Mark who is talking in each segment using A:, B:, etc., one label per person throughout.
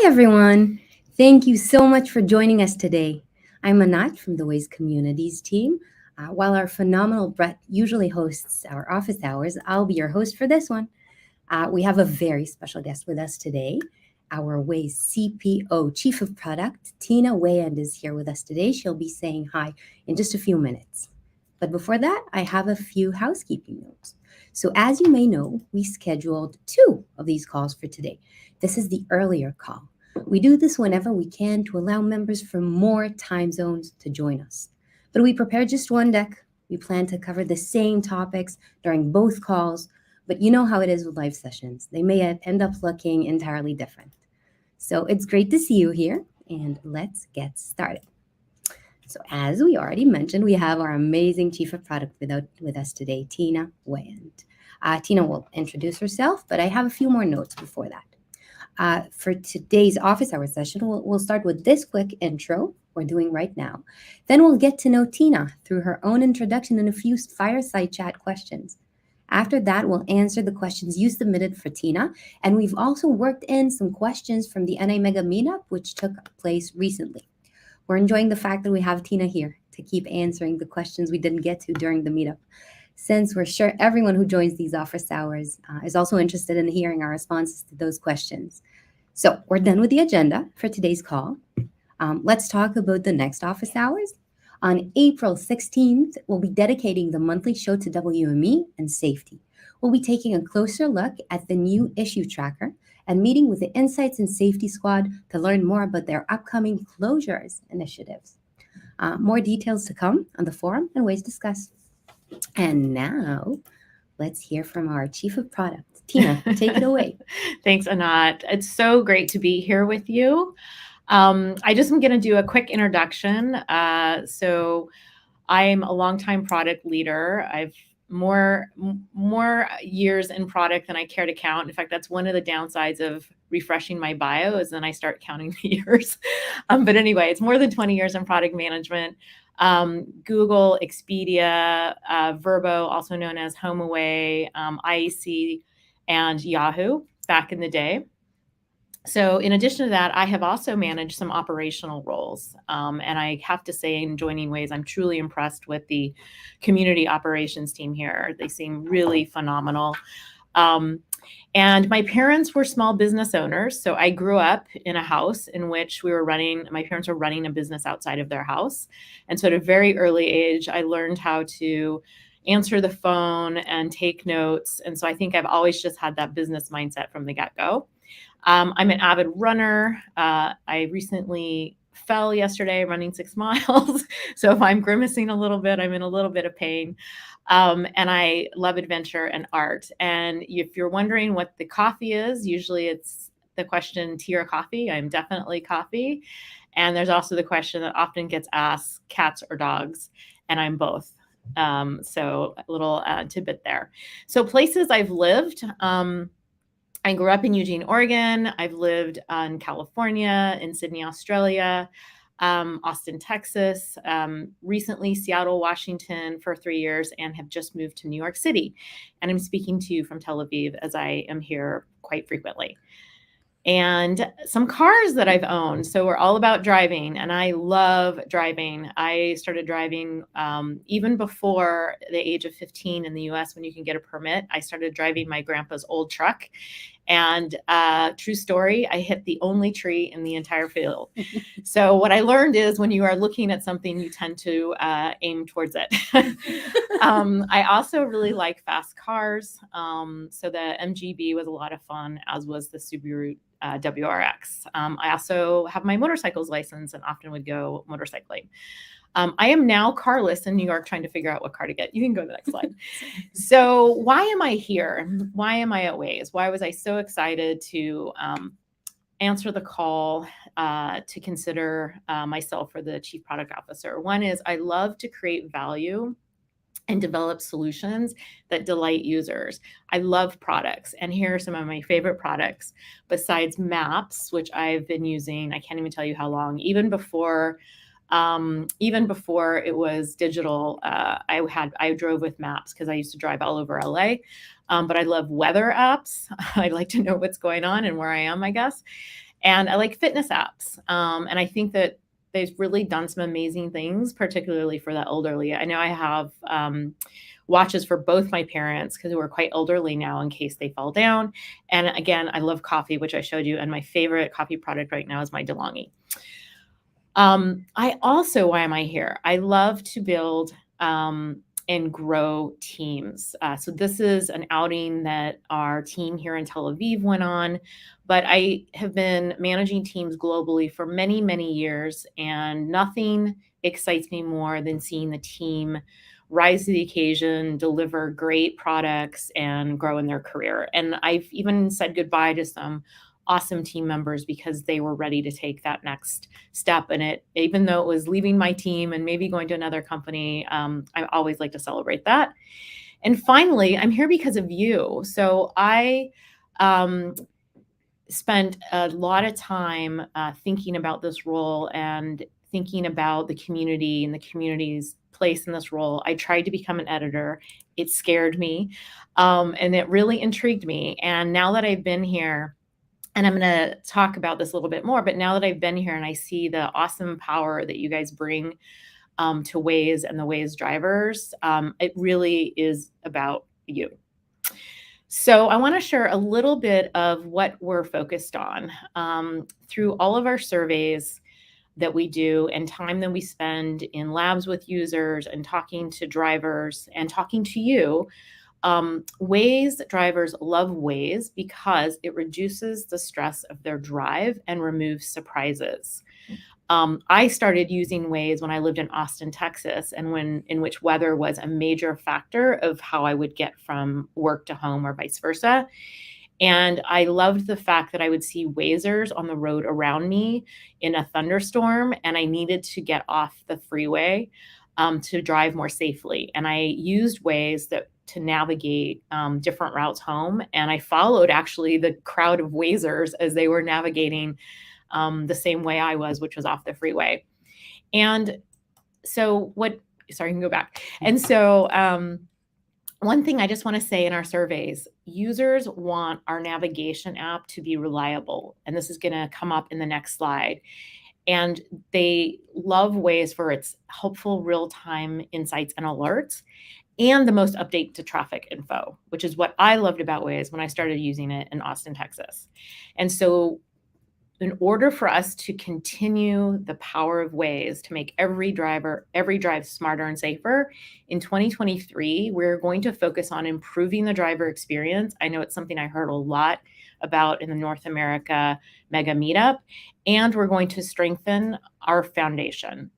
A: Hi, everyone. Thank you so much for joining us today. I'm Anat from the Waze Communities team. While our phenomenal Brett usually hosts our office hours, I'll be your host for this one. We have a very special guest with us today. Our Waze CPO, Chief of Product, Tina Weyand, is here with us today. She'll be saying hi in just a few minutes. But before that, I have a few housekeeping notes. So, as you may know, we scheduled two of these calls for today. This is the earlier call. We do this whenever we can to allow members from more time zones to join us. But we prepared just one deck. We plan to cover the same topics during both calls, but you know how it is with live sessions. They may end up looking entirely different. So it's great to see you here, and let's get started. So as we already mentioned, we have our amazing Chief of Product with us today, Tina Weyand. Tina will introduce herself, but I have a few more notes before that. For today's office hour session, we'll start with this quick intro we're doing right now. Then we'll get to know Tina through her own introduction and a few fireside chat questions. After that, we'll answer the questions you submitted for Tina, and we've also worked in some questions from the NA Mega Meetup, which took place recently. We're enjoying the fact that we have Tina here to keep answering the questions we didn't get to during the meetup, since we're sure everyone who joins these office hours is also interested in hearing our responses to those questions. So we're done with the agenda for today's call. Let's talk about the next office hours. On April 16th, we'll be dedicating the monthly show to WME and safety. We'll be taking a closer look at the new issue tracker and meeting with the Insights and Safety Squad to learn more about their upcoming closures initiatives. More details to come on the forum and Ways discussed. And now, let's hear from our Chief of Product. Tina, take it away.
B: Thanks, Anat. It's so great to be here with you. I just am going to do a quick introduction. So I'm a longtime product leader. I've more years in product than I care to count. In fact, that's one of the downsides of refreshing my bio is then I start counting the years. But anyway, it's more than 20 years in product management. Google, Expedia, Vrbo, also known as HomeAway, IEC, and Yahoo back in the day. So in addition to that, I have also managed some operational roles. And I have to say, in joining Waze, I'm truly impressed with the community operations team here. They seem really phenomenal. And my parents were small business owners. So I grew up in a house in which my parents were running a business outside of their house. And so at a very early age, I learned how to answer the phone and take notes. And so I think I've always just had that business mindset from the get-go. I'm an avid runner. I recently fell yesterday running 6 miles. So if I'm grimacing a little bit, I'm in a little bit of pain. And I love adventure and art. And if you're wondering what the coffee is, usually it's the question, tea or coffee. I'm definitely coffee. And there's also the question that often gets asked, cats or dogs, and I'm both. So a little tidbit there. So places I've lived, I grew up in Eugene, Oregon. I've lived in California, in Sydney, Australia, Austin, Texas, recently Seattle, Washington for 3 years, and have just moved to New York City. And I'm speaking to you from Tel Aviv as I am here quite frequently. And some cars that I've owned. So we're all about driving, and I love driving. I started driving even before the age of 15 in the US when you can get a permit. I started driving my grandpa's old truck. And true story, I hit the only tree in the entire field. So what I learned is when you are looking at something, you tend to aim towards it. I also really like fast cars. So the MGB was a lot of fun, as was the Subaru WRX. I also have my motorcycles license and often would go motorcycling. I am now carless in New York trying to figure out what car to get. You can go to the next slide. So why am I here? Why am I at Waze? Why was I so excited to answer the call to consider myself for the Chief Product Officer? One is I love to create value and develop solutions that delight users. I love products, and here are some of my favorite products besides Maps, which I've been using, I can't even tell you how long, even before it was digital. I drove with Maps because I used to drive all over LA, but I love weather apps. I like to know what's going on and where I am, I guess. And I like fitness apps. And I think that they've really done some amazing things, particularly for the elderly. I know I have watches for both my parents because we're quite elderly now in case they fall down. And again, I love coffee, which I showed you. And my favorite coffee product right now is my DeLonghi. I also, why am I here? I love to build and grow teams. So this is an outing that our team here in Tel Aviv went on, but I have been managing teams globally for many, many years, and nothing excites me more than seeing the team rise to the occasion, deliver great products, and grow in their career. And I've even said goodbye to some awesome team members because they were ready to take that next step in it. Even though it was leaving my team and maybe going to another company, I always like to celebrate that. And finally, I'm here because of you. So I spent a lot of time thinking about this role and thinking about the community and the community's place in this role. I tried to become an editor. It scared me, and it really intrigued me. And now that I've been here, and I'm going to talk about this a little bit more, but now that I've been here and I see the awesome power that you guys bring to Waze and the Waze drivers, it really is about you. So I want to share a little bit of what we're focused on through all of our surveys that we do and time that we spend in labs with users and talking to drivers and talking to you. Waze drivers love Waze because it reduces the stress of their drive and removes surprises. I started using Waze when I lived in Austin, Texas, and in which weather was a major factor of how I would get from work to home or vice versa. And I loved the fact that I would see Wazers on the road around me in a thunderstorm, and I needed to get off the freeway to drive more safely. And I used Waze to navigate different routes home. And I followed actually the crowd of Wazers as they were navigating the same way I was, which was off the freeway. And so sorry, I can go back. And so one thing I just want to say in our surveys, users want our navigation app to be reliable. And this is going to come up in the next slide. And they love Waze for its helpful real-time insights and alerts and the most update to traffic info, which is what I loved about Waze when I started using it in Austin, Texas. And so in order for us to continue the power of Waze to make every drive smarter and safer, in 2023, we're going to focus on improving the driver experience. I know it's something I heard a lot about in the North America Mega Meetup, and we're going to strengthen our foundation.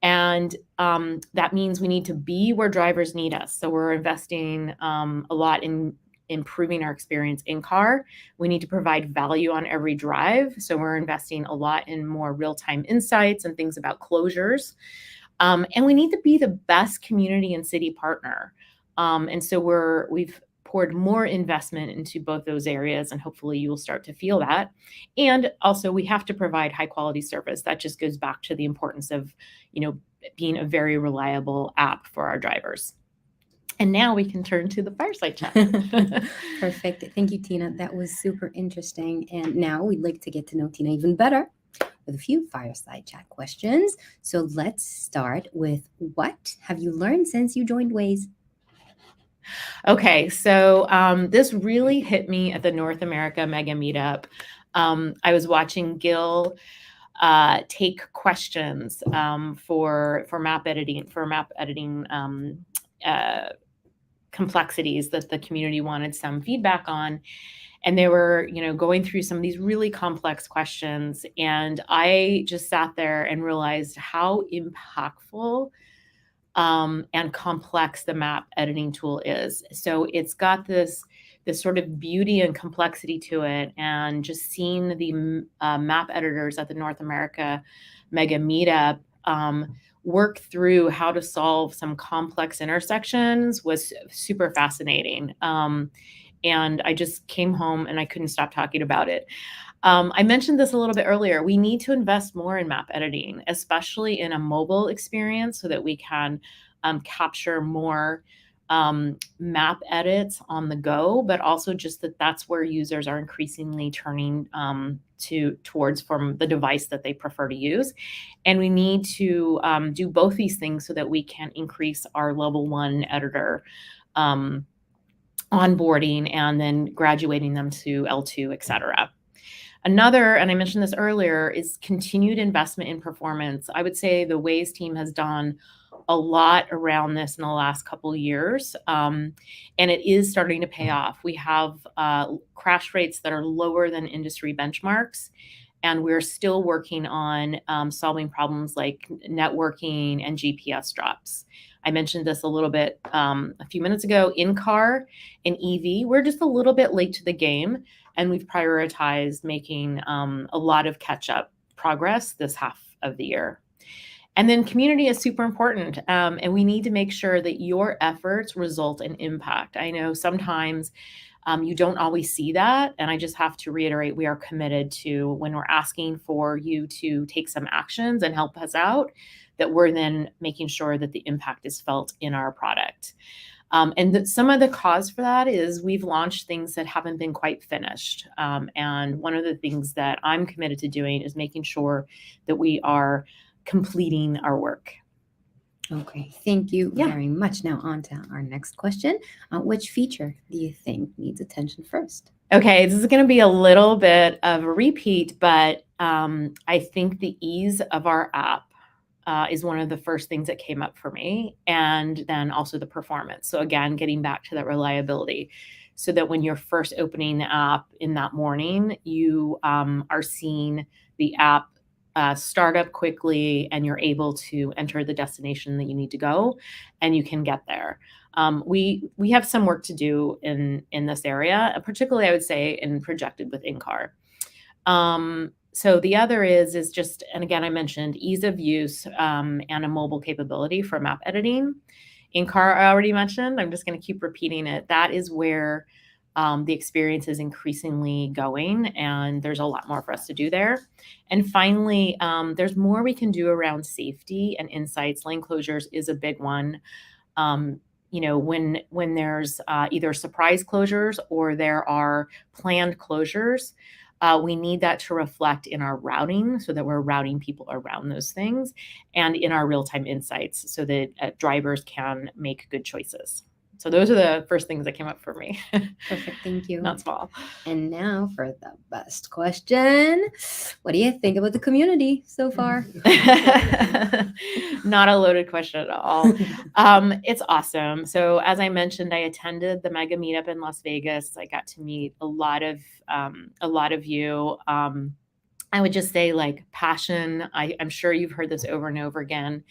B: And that means we need to be where drivers need us. So we're investing a lot in improving our experience in car. We need to provide value on every drive. So we're investing a lot in more real-time insights and things about closures. And we need to be the best community and city partner. And so we've poured more investment into both those areas, and hopefully you will start to feel that. And also we have to provide high quality service. That just goes back to the importance of, being a very reliable app for our drivers. And now we can turn to the fireside chat.
A: Perfect. Thank you, Tina. That was super interesting. And now we'd like to get to know Tina even better with a few fireside chat questions. So let's start with, what have you learned since you joined Waze?
B: Okay, so this really hit me at the North America Mega Meetup. I was watching Gil take questions for map editing complexities that the community wanted some feedback on. And they were, going through some of these really complex questions. And I just sat there and realized how impactful and complex the map editing tool is. So it's got this sort of beauty and complexity to it. And just seeing the map editors at the North America Mega Meetup work through how to solve some complex intersections was super fascinating. And I just came home and I couldn't stop talking about it. I mentioned this a little bit earlier. We need to invest more in map editing, especially in a mobile experience, so that we can capture more map edits on the go, but also just that's where users are increasingly turning towards from the device that they prefer to use. And we need to do both these things so that we can increase our level 1 editor onboarding and then graduating them to L2, et cetera. Another, and I mentioned this earlier, is continued investment in performance. I would say the Waze team has done a lot around this in the last couple of years, and it is starting to pay off. We have crash rates that are lower than industry benchmarks, and we're still working on solving problems like networking and GPS drops. I mentioned this a little bit a few minutes ago. In-car and EV, we're just a little bit late to the game, and we've prioritized making a lot of catch-up progress this half of the year. And then community is super important, and we need to make sure that your efforts result in impact. I know sometimes you don't always see that, and I just have to reiterate, we are committed to, when we're asking for you to take some actions and help us out, that we're then making sure that the impact is felt in our product. And some of the cause for that is we've launched things that haven't been quite finished. And one of the things that I'm committed to doing is making sure that we are completing our work.
A: Okay, thank you very much. Now on to our next question. Which feature do you think needs attention first?
B: Okay, this is going to be a little bit of a repeat, but I think the ease of our app is one of the first things that came up for me, and then also the performance. So again, getting back to that reliability, so that when you're first opening the app in that morning, you are seeing the app start up quickly, and you're able to enter the destination that you need to go, and you can get there. We have some work to do in this area, particularly I would say in projected with in-car. So the other is just, and again, I mentioned ease of use and a mobile capability for map editing. In-car, I already mentioned. I'm just going to keep repeating it. That is where the experience is increasingly going, and there's a lot more for us to do there. And finally, there's more we can do around safety and insights. Lane closures is a big one. When there's either surprise closures or there are planned closures, we need that to reflect in our routing, so that we're routing people around those things, and in our real-time insights, so that drivers can make good choices. So those are the first things that came up for me.
A: Perfect, thank you.
B: Not small.
A: And now for the best question. What do you think about the community so far?
B: Not a loaded question at all. It's awesome. So as I mentioned, I attended the mega meetup in Las Vegas. I got to meet a lot of you. I would just say, like, passion. I'm sure you've heard this over and over again.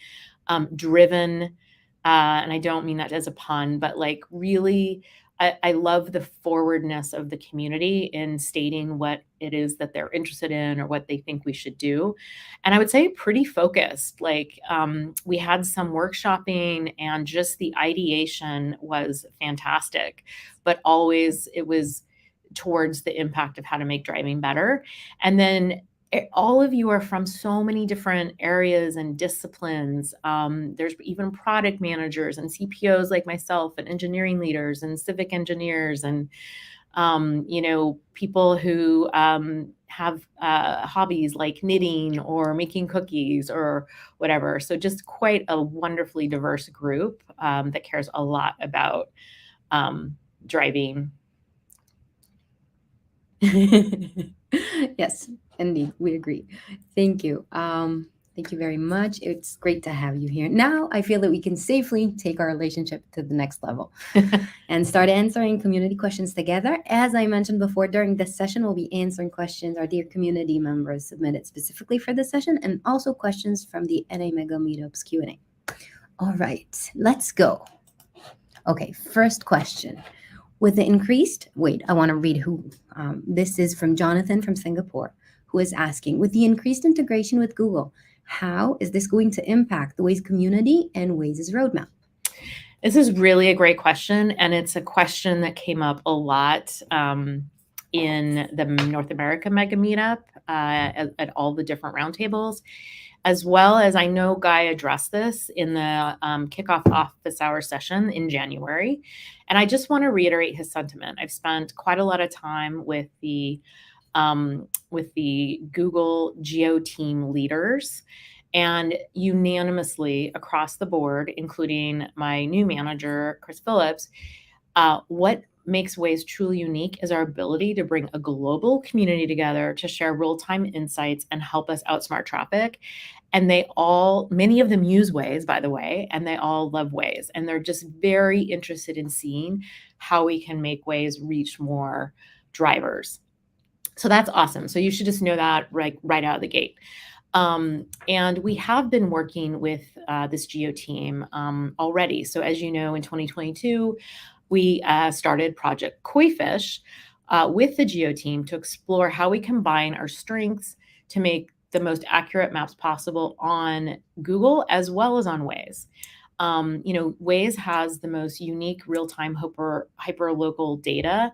B: Driven. And I don't mean that as a pun, but like really, I love the forwardness of the community in stating what it is that they're interested in or what they think we should do. And I would say pretty focused. Like we had some workshopping, and just the ideation was fantastic, but always it was towards the impact of how to make driving better. And then all of you are from so many different areas and disciplines. There's even product managers and CPOs like myself, and engineering leaders and civic engineers, and people who have hobbies like knitting or making cookies or whatever. So just quite a wonderfully diverse group that cares a lot about driving.
A: Yes, indeed, we agree. Thank you. Thank you very much. It's great to have you here. Now I feel that we can safely take our relationship to the next level and start answering community questions together. As I mentioned before, during this session, we'll be answering questions our dear community members submitted specifically for this session, and also questions from the NA Mega Meetups Q&A. All right, let's go. Okay, first question. With the increased, I want to read who. This is from Jonathan from Singapore, who is asking, with the increased integration with Google, how is this going to impact the Waze community and Waze's roadmap?
B: This is really a great question, and it's a question that came up a lot in the North America Mega Meetup at all the different roundtables. as well as I know Guy addressed this in the kickoff office hour session in January. And I just want to reiterate his sentiment. I've spent quite a lot of time with the Google Geo team leaders, and unanimously across the board, including my new manager, Chris Phillips, what makes Waze truly unique is our ability to bring a global community together to share real-time insights and help us outsmart traffic. And many of them use Waze, by the way, and they all love Waze. And they're just very interested in seeing how we can make Waze reach more drivers. So that's awesome. So you should just know that right out of the gate. And we have been working with this Geo team already. So as you know, in 2022, we started Project Koifish with the Geo team to explore how we combine our strengths to make the most accurate maps possible on Google as well as on Waze. Waze has the most unique real-time hyper-local data,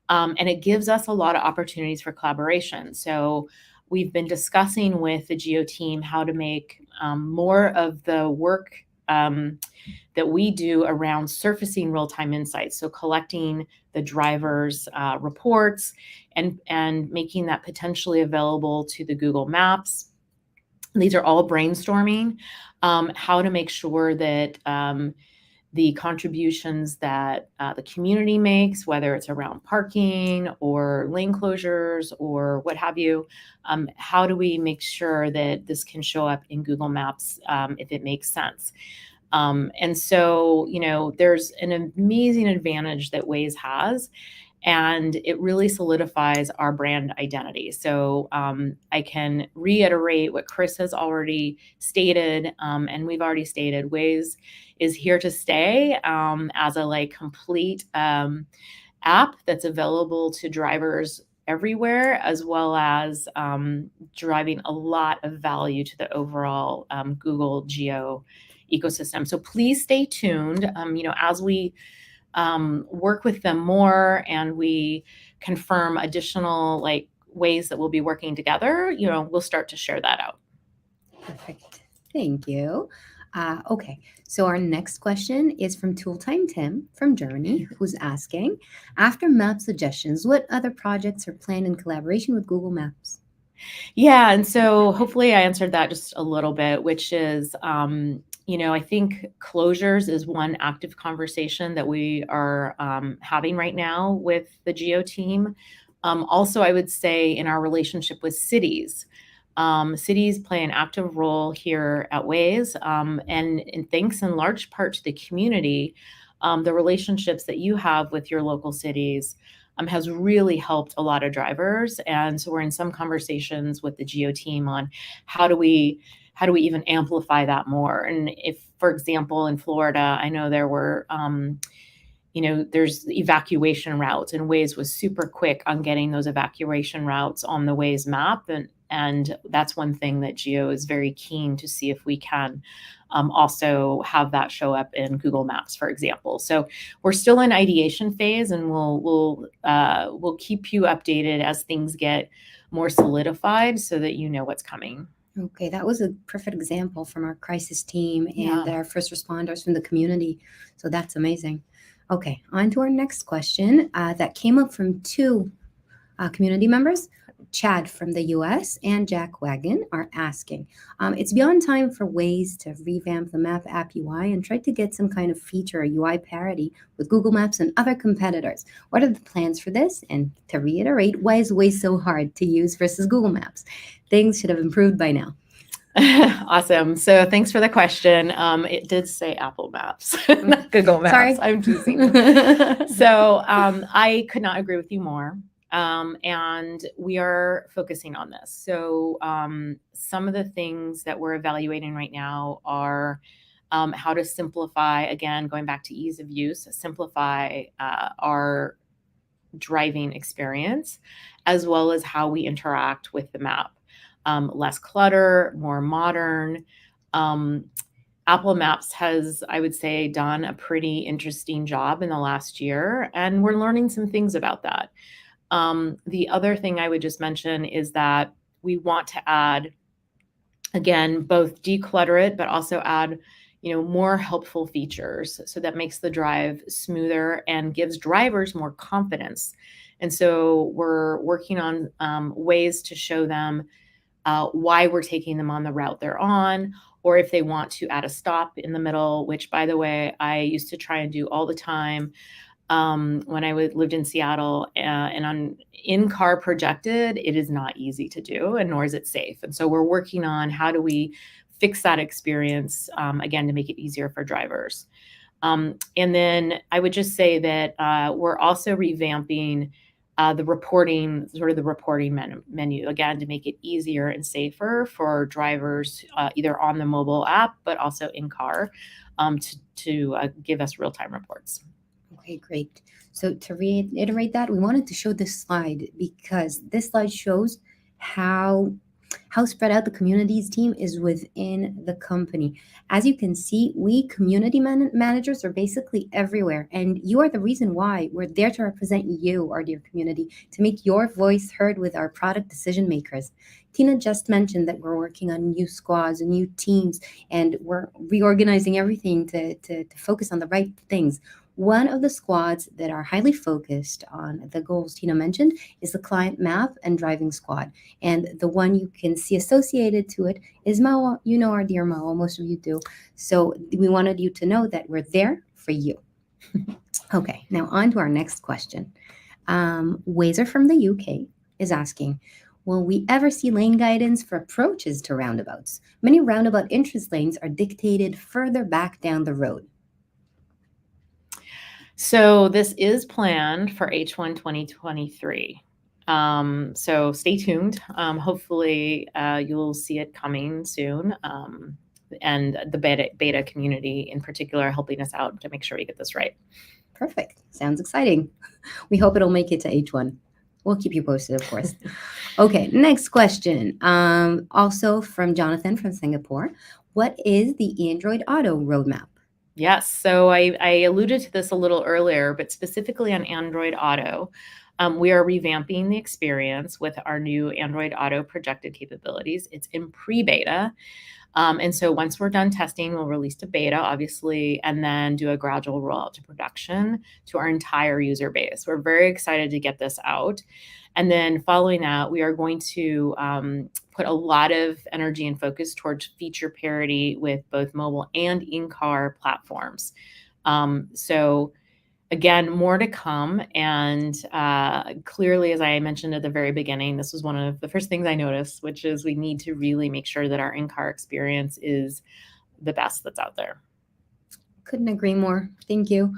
B: and it gives us a lot of opportunities for collaboration. So we've been discussing with the Geo team how to make more of the work that we do around surfacing real-time insights. So collecting the driver's reports and making that potentially available to the Google Maps. These are all brainstorming how to make sure that the contributions that the community makes, whether it's around parking or lane closures or what have you, how do we make sure that this can show up in Google Maps if it makes sense? And so, there's an amazing advantage that Waze has, and it really solidifies our brand identity. So I can reiterate what Chris has already stated, and we've already stated, Waze is here to stay as a complete app that's available to drivers everywhere, as well as driving a lot of value to the overall Google Geo ecosystem. So please stay tuned. As we work with them more and we confirm additional ways that we'll be working together, we'll start to share that out.
A: Perfect. Thank you. Okay, so our next question is from Tooltime Tim from Germany, who's asking, after map suggestions, what other projects are planned in collaboration with Google Maps?
B: Yeah, and so hopefully I answered that just a little bit, which is, I think closures is one active conversation that we are having right now with the Geo team. Also, I would say in our relationship with cities, cities play an active role here at Waze, and thanks in large part to the community, the relationships that you have with your local cities has really helped a lot of drivers. And so we're in some conversations with the Geo team on how do we even amplify that more. And if, for example, in Florida, I know there were, there's evacuation routes, and Waze was super quick on getting those evacuation routes on the Waze map. And that's one thing that Geo is very keen to see if we can also have that show up in Google Maps, for example. So we're still in ideation phase, and we'll keep you updated as things get more solidified so that you know what's coming.
A: Okay, that was a perfect example from our crisis team and our first responders from the community. So that's amazing. Okay, on to our next question that came up from two community members. Chad from the US and Jack Wagon are asking, it's beyond time for Waze to revamp the map app UI and try to get some kind of feature or UI parity with Google Maps and other competitors. What are the plans for this? And to reiterate, why is Waze so hard to use versus Google Maps? Things should have improved by now.
B: Awesome. So thanks for the question. It did say Apple Maps, not Google Maps.
A: Sorry.
B: I'm teasing. So I could not agree with you more. And we are focusing on this. So some of the things that we're evaluating right now are how to simplify, again, going back to ease of use, simplify our driving experience, as well as how we interact with the map. Less clutter, more modern. Apple Maps has, I would say, done a pretty interesting job in the last year, and we're learning some things about that. The other thing I would just mention is that we want to add again, both declutter it, but also add, more helpful features. So that makes the drive smoother and gives drivers more confidence. And so we're working on ways to show them why we're taking them on the route they're on, or if they want to add a stop in the middle, which, by the way, I used to try and do all the time when I lived in Seattle, and on in-car projected, it is not easy to do, and nor is it safe. And so we're working on how do we fix that experience, again, to make it easier for drivers. And then I would just say that we're also revamping the reporting menu, again, to make it easier and safer for drivers, either on the mobile app, but also in car, to give us real-time reports.
A: Okay, great. So to reiterate that, we wanted to show this slide because this slide shows how spread out the communities team is within the company. As you can see, we community managers are basically everywhere, and you are the reason why we're there to represent you, our dear community, to make your voice heard with our product decision makers. Tina just mentioned that we're working on new squads and new teams, and we're reorganizing everything to focus on the right things. One of the squads that are highly focused on the goals Tina mentioned is the client map and driving squad. And the one you can see associated to it is Mawa. You know our dear Mawa, most of you do. So we wanted you to know that we're there for you. Okay, now on to our next question. Wazer from the UK is asking, will we ever see lane guidance for approaches to roundabouts? Many roundabout entrance lanes are dictated further back down the road.
B: So this is planned for H1 2023. So stay tuned. Hopefully you'll see it coming soon. And the beta community in particular helping us out to make sure we get this right.
A: Perfect. Sounds exciting. We hope it'll make it to H1. We'll keep you posted, of course. Okay, next question. Also from Jonathan from Singapore. What is the Android Auto roadmap?
B: Yes, so I alluded to this a little earlier, but specifically on Android Auto, we are revamping the experience with our new Android Auto projected capabilities. It's in pre-beta. And so once we're done testing, we'll release to beta, obviously, and then do a gradual rollout to production to our entire user base. We're very excited to get this out. And then following that, we are going to put a lot of energy and focus towards feature parity with both mobile and in-car platforms. So again, more to come. And clearly, as I mentioned at the very beginning, this was one of the first things I noticed, which is we need to really make sure that our in-car experience is the best that's out there.
A: Couldn't agree more. Thank you.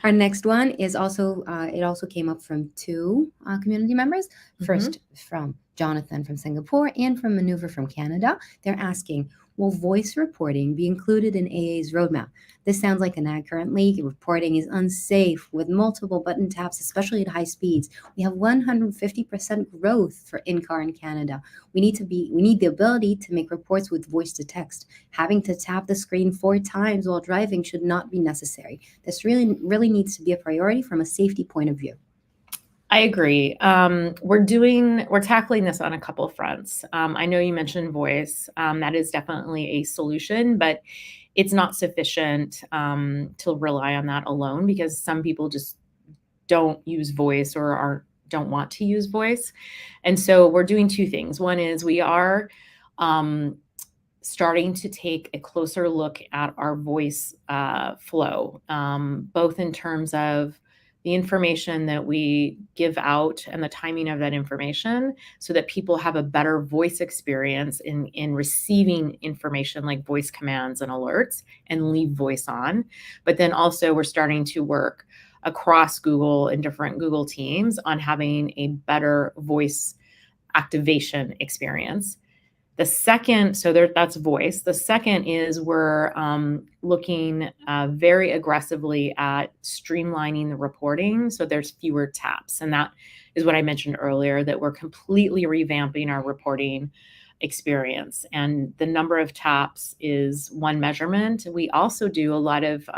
A: Our next one is also, it also came up from two community members. First, from Jonathan from Singapore and from Maneuver from Canada. They're asking, will voice reporting be included in AA's roadmap? This sounds like an ad currently. Reporting is unsafe with multiple button taps, especially at high speeds. We have 150% growth for in-car in Canada. We need the ability to make reports with voice to text. Having to tap the screen 4 times while driving should not be necessary. This really needs to be a priority from a safety point of view.
B: I agree. We're tackling this on a couple fronts. I know you mentioned voice. That is definitely a solution, but it's not sufficient to rely on that alone because some people just don't use voice or don't want to use voice. And so we're doing 2 things. One is we are starting to take a closer look at our voice flow, both in terms of the information that we give out and the timing of that information so that people have a better voice experience in receiving information like voice commands and alerts and leave voice on. But then also we're starting to work across Google and different Google teams on having a better voice activation experience. The second, that's voice. The second is we're looking very aggressively at streamlining the reporting so there's fewer taps. And that is what I mentioned earlier, that we're completely revamping our reporting experience. And the number of taps is one measurement. We also do a lot of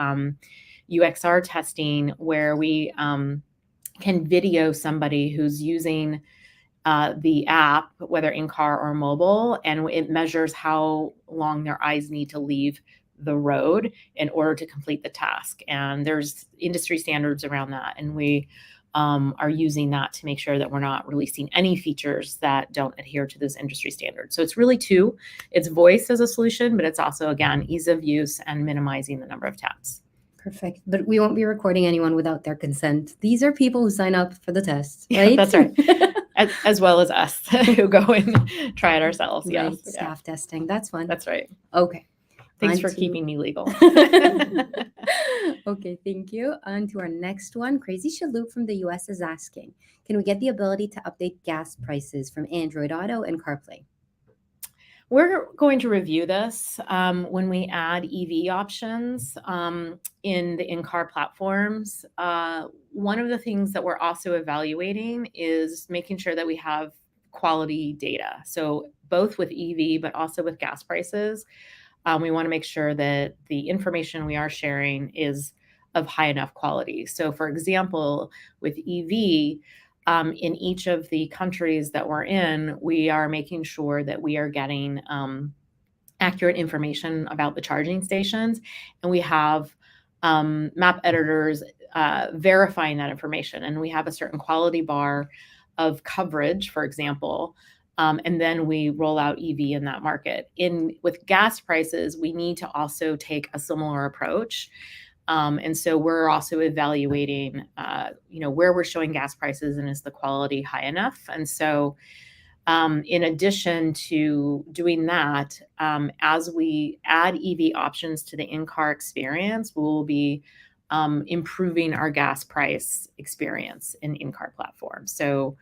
B: UXR testing where we can video somebody who's using the app, whether in-car or mobile, and it measures how long their eyes need to leave the road in order to complete the task. And there's industry standards around that, and we are using that to make sure that we're not releasing any features that don't adhere to those industry standards. So it's really two. It's voice as a solution, but it's also, again, ease of use and minimizing the number of taps.
A: Perfect. But we won't be recording anyone without their consent. These are people who sign up for the tests, right?
B: Yeah, that's right. As well as us who go and try it ourselves.
A: Right.
B: Yes.
A: Staff testing. That's fun.
B: That's right.
A: Okay.
B: Thanks for keeping me legal.
A: Okay, thank you. On to our next one. Crazy Shaloop from the US is asking, can we get the ability to update gas prices from Android Auto and CarPlay?
B: We're going to review this when we add EV options in the in-car platforms. One of the things that we're also evaluating is making sure that we have quality data. So both with EV, but also with gas prices, we want to make sure that the information we are sharing is of high enough quality. So for example, with EV, in each of the countries that we're in, we are making sure that we are getting accurate information about the charging stations, and we have map editors verifying that information. And we have a certain quality bar of coverage, for example, and then we roll out EV in that market. With gas prices, we need to also take a similar approach. And so we're also evaluating, where we're showing gas prices and is the quality high enough. And so in addition to doing that, as we add EV options to the in-car experience, we'll be improving our gas price experience in-car platforms. So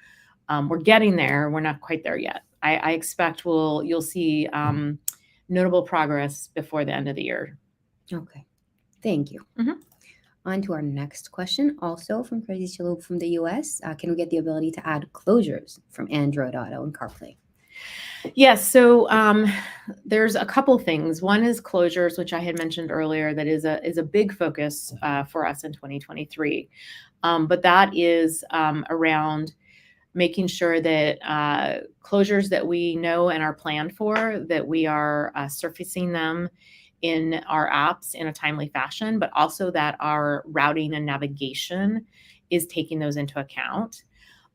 B: we're getting there. We're not quite there yet. I expect you'll see notable progress before the end of the year.
A: Okay. Thank you.
B: Mm-hmm.
A: On to our next question, also from Crazy Shaloop from the US. Can we get the ability to add closures from Android Auto and CarPlay?
B: Yes. So there's a couple things. One is closures, which I had mentioned earlier, that is a big focus for us in 2023. But that is around making sure that closures that we know and are planned for, that we are surfacing them in our apps in a timely fashion, but also that our routing and navigation is taking those into account.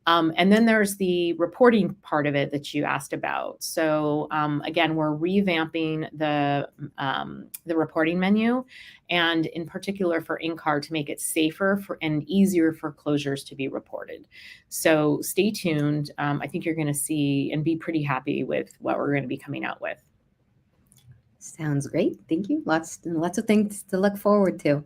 B: And then there's the reporting part of it that you asked about. So again, we're revamping the reporting menu, and in particular for in-car, to make it safer and easier for closures to be reported. So stay tuned. I think you're going to see and be pretty happy with what we're going to be coming out with.
A: Sounds great. Thank you. Lots of things to look forward to.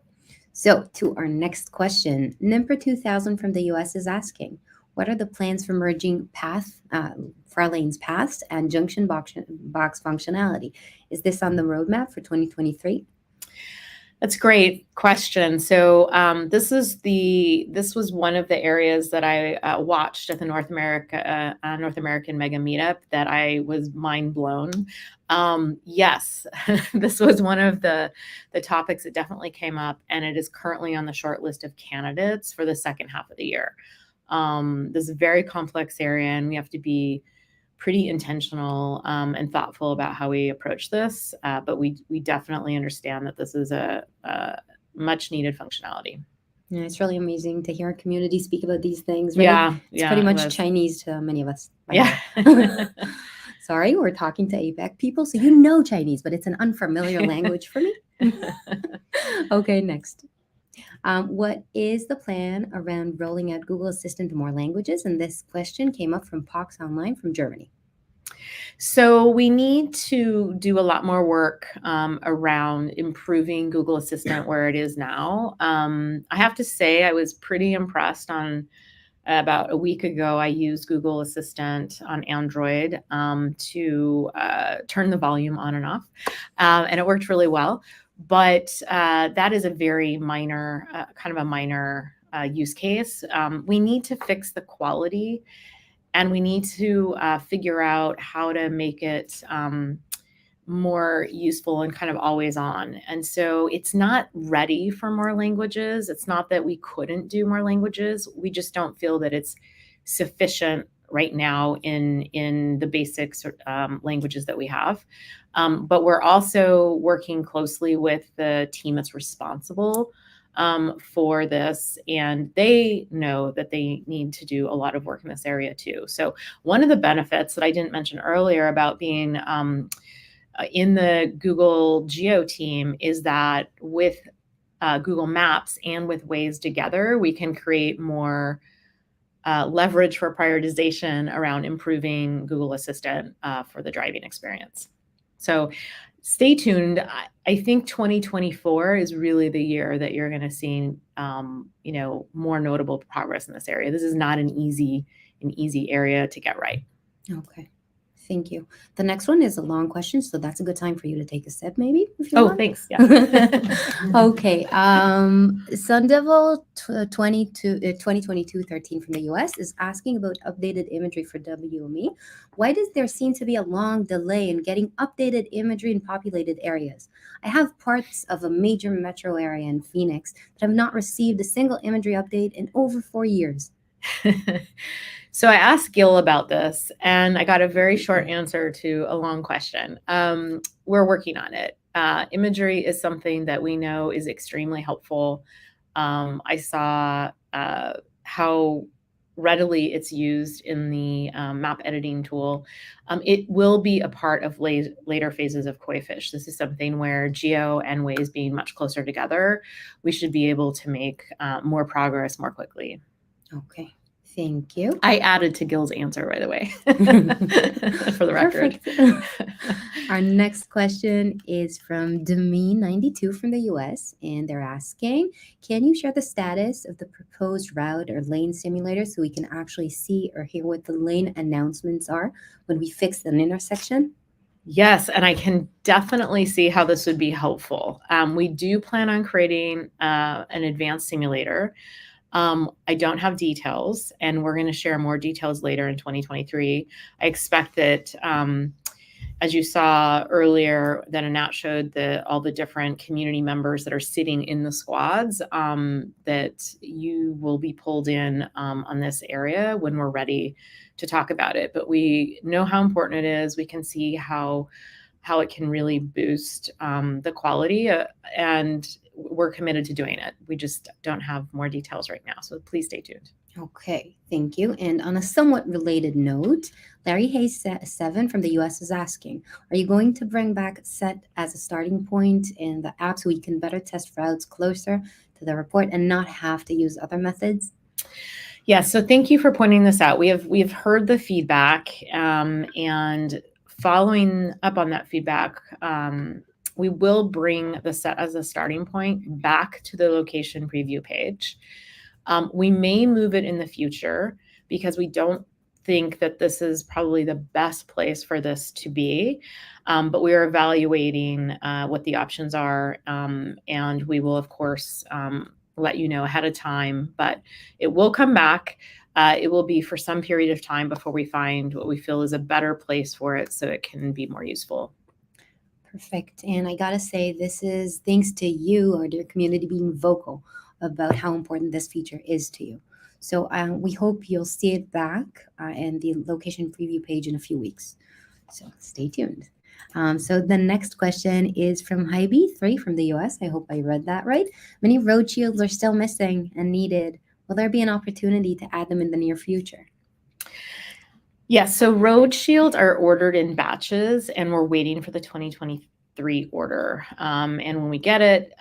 A: So to our next question, Nimper 2000 from the US is asking, what are the plans for merging Farlane's Paths and Junction box functionality? Is this on the roadmap for 2023?
B: That's a great question. So this was one of the areas that I watched at the North American Mega Meetup that I was mind blown. Yes, this was one of the topics that definitely came up, and it is currently on the short list of candidates for the second half of the year. This is a very complex area, and we have to be pretty intentional and thoughtful about how we approach this. But we definitely understand that this is a much needed functionality.
A: Yeah, it's really amazing to hear our community speak about these things. Right?
B: Yeah.
A: It's pretty much Chinese to many of us.
B: Yeah.
A: Sorry, we're talking to APAC people, so you know Chinese, but it's an unfamiliar language for me. Okay, next. What is the plan around rolling out Google Assistant to more languages? And this question came up from Pox Online from Germany.
B: So we need to do a lot more work around improving Google Assistant where it is now. I have to say I was pretty impressed about a week ago. I used Google Assistant on Android to turn the volume on and off, and it worked really well. But that is a very minor, use case. We need to fix the quality, and we need to figure out how to make it more useful and kind of always on. And so it's not ready for more languages. It's not that we couldn't do more languages. We just don't feel that it's sufficient right now in the basics languages that we have. But we're also working closely with the team that's responsible for this, and they know that they need to do a lot of work in this area too. So one of the benefits that I didn't mention earlier about being in the Google Geo team is that with Google Maps and with Waze together, we can create more leverage for prioritization around improving Google Assistant for the driving experience. So stay tuned. I think 2024 is really the year that you're going to see, more notable progress in this area. This is not an easy area to get right.
A: Okay. Thank you. The next one is a long question, so that's a good time for you to take a sip, maybe, if you want.
B: Thanks. Yeah.
A: Okay. Sundevil 2022-13 from the US is asking about updated imagery for WME. Why does there seem to be a long delay in getting updated imagery in populated areas? I have parts of a major metro area in Phoenix that have not received a single imagery update in over 4 years.
B: So I asked Gil about this, and I got a very short answer to a long question. We're working on it. Imagery is something that we know is extremely helpful. I saw how readily it's used in the map editing tool. It will be a part of later phases of Koi Fish. This is something where Geo and Waze being much closer together, we should be able to make more progress more quickly.
A: Okay. Thank you.
B: I added to Gil's answer, by the way, for the record.
A: Our next question is from Demi92 from the US, and they're asking, can you share the status of the proposed route or lane simulator so we can actually see or hear what the lane announcements are when we fix an intersection?
B: Yes, and I can definitely see how this would be helpful. We do plan on creating an advanced simulator. I don't have details, and we're going to share more details later in 2023. I expect that, as you saw earlier, that Anat showed all the different community members that are sitting in the squads, that you will be pulled in on this area when we're ready to talk about it. But we know how important it is. We can see how it can really boost the quality, and we're committed to doing it. We just don't have more details right now, so please stay tuned.
A: Okay, thank you. And on a somewhat related note, Larry Hayes 7 from the US is asking, are you going to bring back set as a starting point in the app so we can better test routes closer to the report and not have to use other methods?
B: Yeah, so thank you for pointing this out. We've heard the feedback, and following up on that feedback, we will bring the set as a starting point back to the location preview page. We may move it in the future because we don't think that this is probably the best place for this to be, but we are evaluating what the options are, and we will, of course, let you know ahead of time, but it will come back. It will be for some period of time before we find what we feel is a better place for it so it can be more useful.
A: Perfect. And I gotta say, this is thanks to you, our dear community, being vocal about how important this feature is to you. So we hope you'll see it back in the location preview page in a few weeks. So stay tuned. So the next question is from Hybe3 from the US. I hope I read that right. Many Roadshields are still missing and needed. Will there be an opportunity to add them in the near future?
B: Yes, so Roadshields are ordered in batches, and we're waiting for the 2023 order. And when we get it,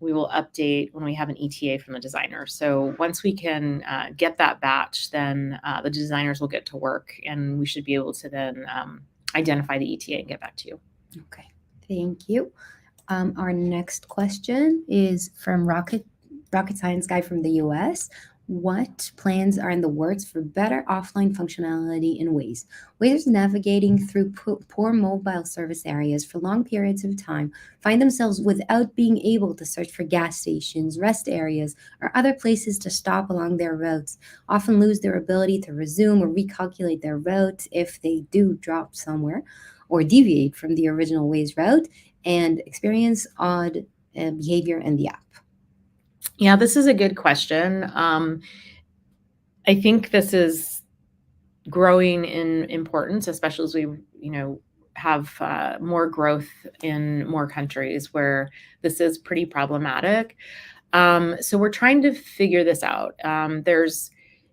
B: we will update when we have an ETA from the designer. So once we can get that batch, then the designers will get to work, and we should be able to then identify the ETA and get back to you.
A: Okay, thank you. Our next question is from Rocket Science Guy from the US. What plans are in the works for better offline functionality in Waze? Waze navigating through poor mobile service areas for long periods of time find themselves without being able to search for gas stations, rest areas, or other places to stop along their routes, often lose their ability to resume or recalculate their route if they do drop somewhere or deviate from the original Waze route, and experience odd behavior in the app.
B: Yeah, this is a good question. I think this is growing in importance, especially as we, have more growth in more countries where this is pretty problematic. So we're trying to figure this out.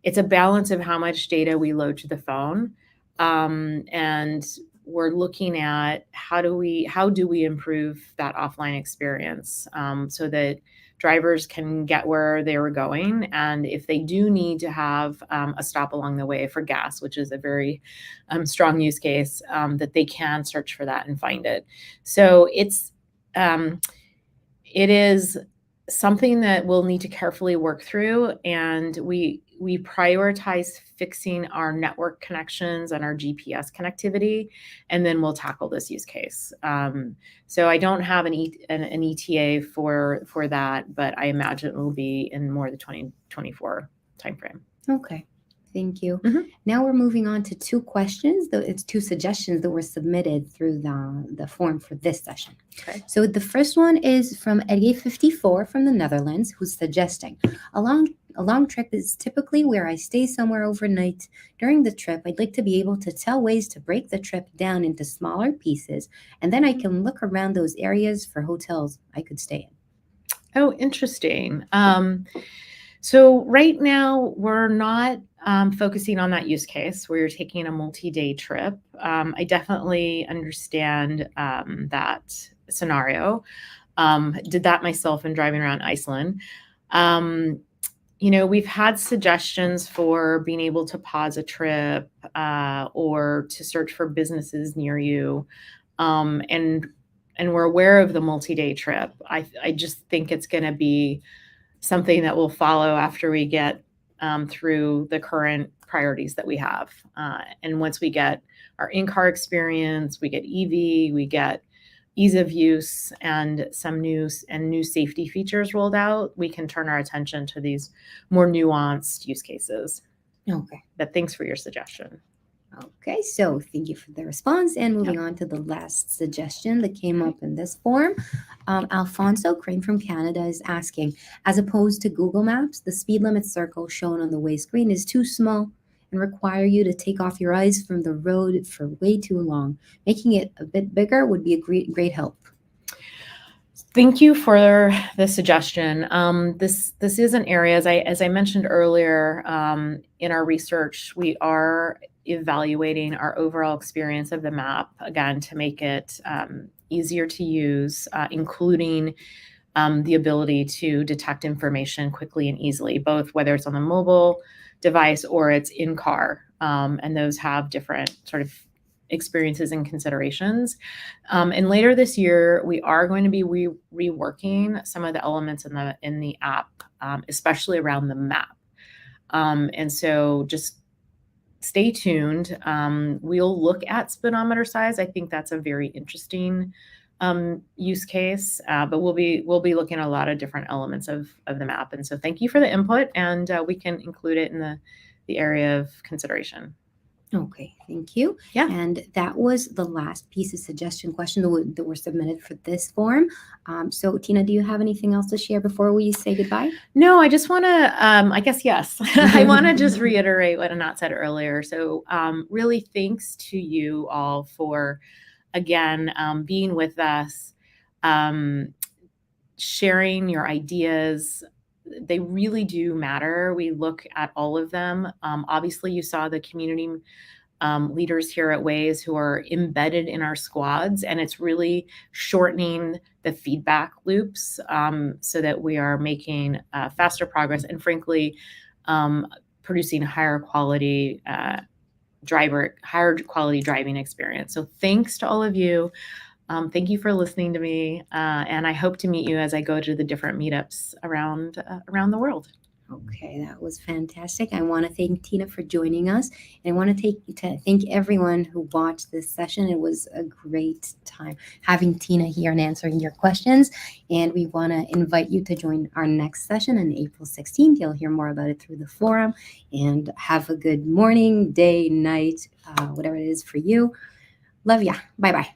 B: It's a balance of how much data we load to the phone, and we're looking at how do we improve that offline experience, so that drivers can get where they were going, and if they do need to have a stop along the way for gas, which is a very strong use case, that they can search for that and find it. So it is something that we'll need to carefully work through, and we prioritize fixing our network connections and our GPS connectivity, and then we'll tackle this use case. So I don't have an ETA for that, but I imagine it will be in more the 2024 timeframe.
A: Okay. Thank you.
B: Mhm.
A: Now we're moving on to two questions. It's two suggestions that were submitted through the form for this session.
B: Okay.
A: So the first one is from Edge54 from the Netherlands, who's suggesting a long trip is typically where I stay somewhere overnight. During the trip, I'd like to be able to tell Waze to break the trip down into smaller pieces, and then I can look around those areas for hotels I could stay in.
B: Oh, interesting. So right now we're not focusing on that use case where you're taking a multi-day trip. I definitely understand that scenario. Did that myself in driving around Iceland. We've had suggestions for being able to pause a trip or to search for businesses near you. And we're aware of the multi-day trip. I just think it's going to be something that will follow after we get through the current priorities that we have. And once we get our in-car experience, we get EV, we get ease of use and some new safety features rolled out, we can turn our attention to these more nuanced use cases.
A: Okay.
B: But thanks for your suggestion.
A: Okay, so thank you for the response. And moving on to the last suggestion that came up in this form. Alfonso Crane from Canada is asking, as opposed to Google Maps, the speed limit circle shown on the Waze screen is too small and require you to take off your eyes from the road for way too long. Making it a bit bigger would be a great help.
B: Thank you for the suggestion. This is an area, as I mentioned earlier, in our research, we are evaluating our overall experience of the map, again, to make it easier to use, including the ability to detect information quickly and easily, both whether it's on the mobile device or it's in car. And those have different sort of experiences and considerations. And later this year, we are going to be reworking some of the elements in the app, especially around the map. And so just stay tuned. We'll look at speedometer size. I think that's a very interesting use case, but we'll be looking at a lot of different elements of the map. And so thank you for the input, and we can include it in the area of consideration.
A: Okay, thank you.
B: Yeah.
A: And that was the last piece of suggestion question that were submitted for this form. So Tina, do you have anything else to share before we say goodbye?
B: No, I just want to, I guess, yes. I want to just reiterate what Anat said earlier. So really thanks to you all for, again, being with us, sharing your ideas. They really do matter. We look at all of them. Obviously, you saw the community leaders here at Waze who are embedded in our squads, and it's really shortening the feedback loops so that we are making faster progress and, frankly, producing higher quality driving experience. So thanks to all of you. Thank you for listening to me, and I hope to meet you as I go to the different meetups around the world.
A: Okay, that was fantastic. I want to thank Tina for joining us, and I want to thank everyone who watched this session. It was a great time having Tina here and answering your questions, and we want to invite you to join our next session on April 16th. You'll hear more about it through the forum, and have a good morning, day, night, whatever it is for you. Love ya. Bye-bye.